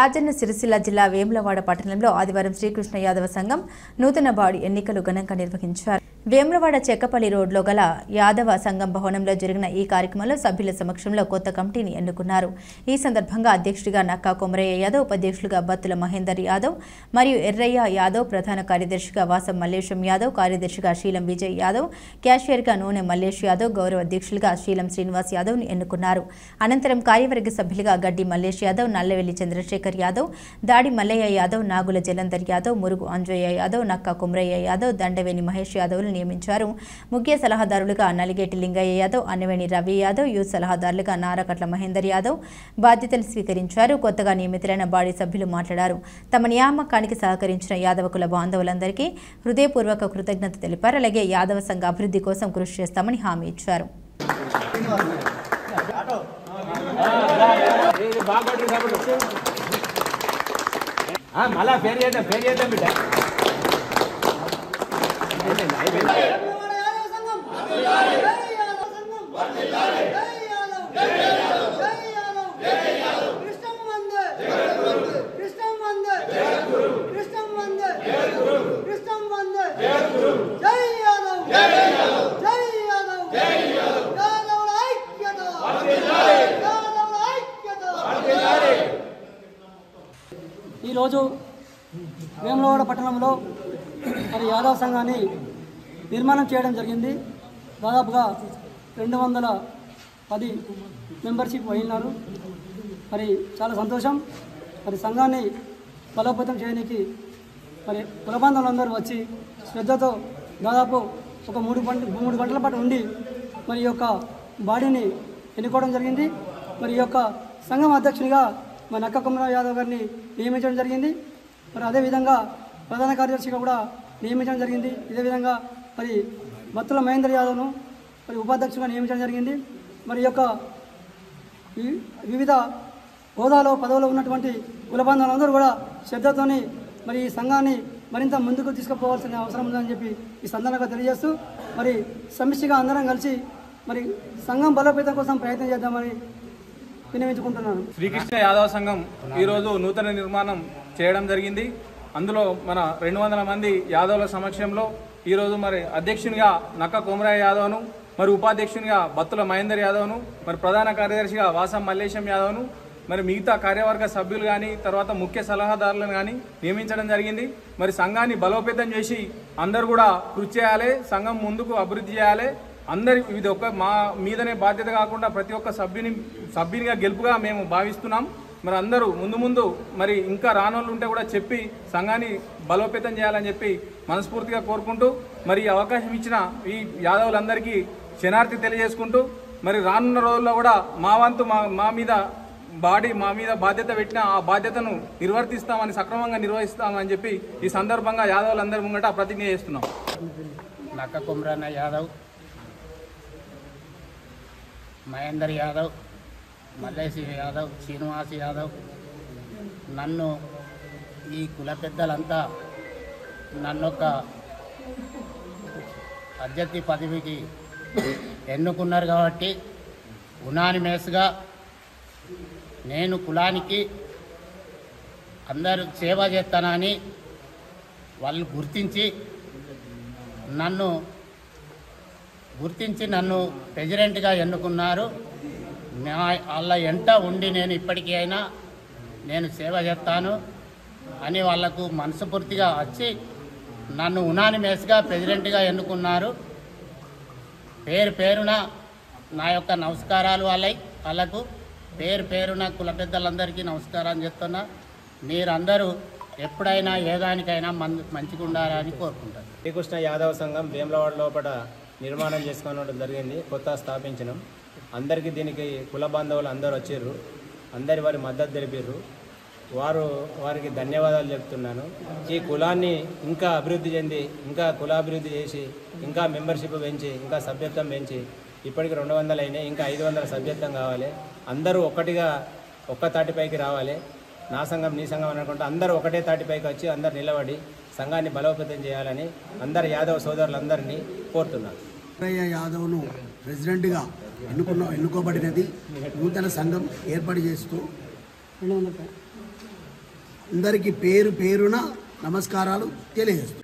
రాజన్న సిరిసిల్ల జిల్లా వేములవాడ పట్టణంలో ఆదివారం శ్రీకృష్ణ యాదవ సంఘం నూతన బాడీ ఎన్నికలు ఘనంగా నిర్వహించారు. వేములవాడ చెక్కపల్లి రోడ్లో గల యాదవ సంఘం భవనంలో జరిగిన ఈ కార్యక్రమంలో సభ్యుల సమక్షంలో కొత్త కమిటీని ఎన్నుకున్నారు. ఈ సందర్భంగా అధ్యక్షుడిగా నక్కా కొమరయ్య యాదవ్, ఉపాధ్యక్షులుగా బత్తుల మహేందర్ యాదవ్ మరియు ఎర్రయ్య యాదవ్, ప్రధాన కార్యదర్శిగా వాసం మల్లేశం యాదవ్, కార్యదర్శిగా శీలం విజయ్ యాదవ్, క్యాషియర్గా నూనె మల్లేష్ యాదవ్, గౌరవ అధ్యక్షులుగా శీలం శ్రీనివాస్ యాదవ్ను ఎన్నుకున్నారు. అనంతరం కార్యవర్గ సభ్యులుగా గడ్డి మల్లేష్ యాదవ్, నల్లవెల్లి చంద్రశేఖర్ యాదవ్, దాడి మల్లయ్య యాదవ్, నాగుల జలంధర్ యాదవ్, మురుగు అంజయ్య యాదవ్, నక్కా కొమరయ్య యాదవ్, దండవేని మహేష్ యాదవ్లు నియమించారు. ముఖ్య సలహాదారులుగా నలిగేటి లింగయ్య యాదవ్, అన్నవేణి రవి యాదవ్, యూత్ సలహాదారులుగా నారకట్ల మహేందర్ యాదవ్ బాధ్యతలు స్వీకరించారు. కొత్తగా నియమితులైన బాడీ సభ్యులు మాట్లాడారు. తమ నియామకానికి సహకరించిన యాదవ కుల బాంధవులందరికీ హృదయపూర్వక కృతజ్ఞత తెలిపారు. అలాగే యాదవ సంఘ అభివృద్ధి కోసం కృషి చేస్తామని హామీ ఇచ్చారు. మళ్ళా పేరు చేద్దాం బిడ్డ. ఈరోజు వేములవాడ పట్టణంలో మరి యాదవ సంఘాన్ని నిర్మాణం చేయడం జరిగింది. దాదాపుగా 210 మెంబర్షిప్ అయినారు. మరి చాలా సంతోషం. మరి సంఘాన్ని బలోపేతం చేయడానికి మరి కులబంధువులందరూ వచ్చి శ్రద్ధతో దాదాపు ఒక 3 గంటల పాటు ఉండి మరి ఈ యొక్క బాడీని ఎన్నుకోవడం జరిగింది. మరి ఈ యొక్క సంఘం అధ్యక్షునిగా మరి నక్కా కొమరయ్య యాదవ్ గారిని నియమించడం జరిగింది. మరి అదేవిధంగా ప్రధాన కార్యదర్శిగా కూడా నియమించడం జరిగింది. ఇదే విధంగా మరి బత్తుల మహేందర్ యాదవ్ను మరి ఉపాధ్యక్షుడిగా నియమించడం జరిగింది. మరి యొక్క వివిధ హోదాలో పదవులో ఉన్నటువంటి కులబంధువులందరూ కూడా శ్రద్ధతోని మరి ఈ సంఘాన్ని మరింత ముందుకు తీసుకుపోవాల్సిన అవసరం ఉందని చెప్పి ఈ సందర్భంగా తెలియజేస్తూ మరి సమిష్టిగా అందరం కలిసి మరి సంఘం బలోపేతం కోసం ప్రయత్నం చేద్దామని వినియోగించుకుంటున్నాను. శ్రీకృష్ణ యాదవ సంఘం ఈరోజు నూతన నిర్మాణం చేయడం జరిగింది. అందులో మన 200 మంది యాదవుల సమక్షంలో ఈరోజు మరి అధ్యక్షునిగా నక్కా కొమరయ్య యాదవ్ను, మరి ఉపాధ్యక్షునిగా బత్తుల మహేందర్ యాదవ్ను, మరి ప్రధాన కార్యదర్శిగా వాసం మల్లేశం యాదవ్ను, మరి మిగతా కార్యవర్గ సభ్యులు కానీ తర్వాత ముఖ్య సలహాదారులను కానీ నియమించడం జరిగింది. మరి సంఘాన్ని బలోపేతం చేసి అందరూ కూడా కృషి చేయాలి, సంఘం ముందుకు అభివృద్ధి చేయాలి. అందరి ఇది ఒక్క మా మీదనే బాధ్యత కాకుండా ప్రతి ఒక్క సభ్యునిగా గెలుపుగా మేము భావిస్తున్నాం. మరి అందరూ ముందు మరి ఇంకా రానోళ్ళు ఉంటే కూడా చెప్పి సంఘాన్ని బలోపేతం చేయాలని చెప్పి మనస్ఫూర్తిగా కోరుకుంటూ మరి ఈ అవకాశం ఇచ్చిన ఈ యాదవులందరికీ క్షణార్థి తెలియజేసుకుంటూ మరి రానున్న రోజుల్లో కూడా మా వంతు మా మీద బాధ్యత పెట్టిన ఆ బాధ్యతను నిర్వర్తిస్తామని, సక్రమంగా నిర్వహిస్తామని చెప్పి ఈ సందర్భంగా యాదవులందరి ముంగట ప్రతిజ్ఞ చేస్తున్నాం. నక్కా కొమరయ్య యాదవ్, మహేందర్ యాదవ్, మల్లేశ్ యాదవ్, శ్రీనివాస్ యాదవ్, నన్ను ఈ కుల పెద్దలంతా నన్నొక అధ్యక్ష పదవికి ఎన్నుకున్నారు కాబట్టి ఉనానిమేస్గా నేను కులానికి అందరూ సేవ చేస్తానని వాళ్ళు గుర్తించి నన్ను ప్రెసిడెంట్గా ఎన్నుకున్నారు. వాళ్ళ ఎంట ఉండి నేను ఇప్పటికీ అయినా నేను సేవ చేస్తాను అని వాళ్లకు మనస్ఫూర్తిగా వచ్చి నన్ను ఉనానిమేస్గా ప్రెసిడెంట్గా ఎన్నుకున్నారు. పేరున నా యొక్క నమస్కారాలు వాళ్ళకు పేరున కుల పెద్దలందరికీ నమస్కారం చేస్తున్నా. మీరందరూ ఎప్పుడైనా ఏదానికైనా మంచిగా ఉండాలని కోరుకుంటారు. శ్రీకృష్ణ యాదవ సంఘం వేములవాడ లోపల నిర్మాణం చేసుకోవడం జరిగింది. కొత్త స్థాపించినాం. అందరికీ దీనికి కుల బాంధవులు అందరూ వచ్చారు. వారి మద్దతు తెలిపారు. వారికి ధన్యవాదాలు చెప్తున్నాను. ఈ కులాన్ని ఇంకా అభివృద్ధి చెంది ఇంకా కులాభివృద్ధి చేసి ఇంకా మెంబర్షిప్ పెంచి ఇంకా సభ్యత్వం పెంచి ఇప్పటికి 200 అయినాయి, ఇంకా 500 సభ్యత్వం కావాలి. అందరూ ఒక్క తాటిపైకి రావాలి. నా సంఘం నీ సంఘం అనుకుంటే అందరూ ఒకటే తాటిపైకి వచ్చి అందరు నిలబడి సంఘాన్ని బలోపేతం చేయాలని అందరు యాదవ సోదరులందరినీ కోరుతున్నాను. యాదవ్ను ప్రెసిడెంట్గా ఎన్నుకోబడినది. నూతన సంఘం ఏర్పాటు చేస్తూ అందరికీ పేరు పేరున నమస్కారాలు తెలియజేస్తున్నాను.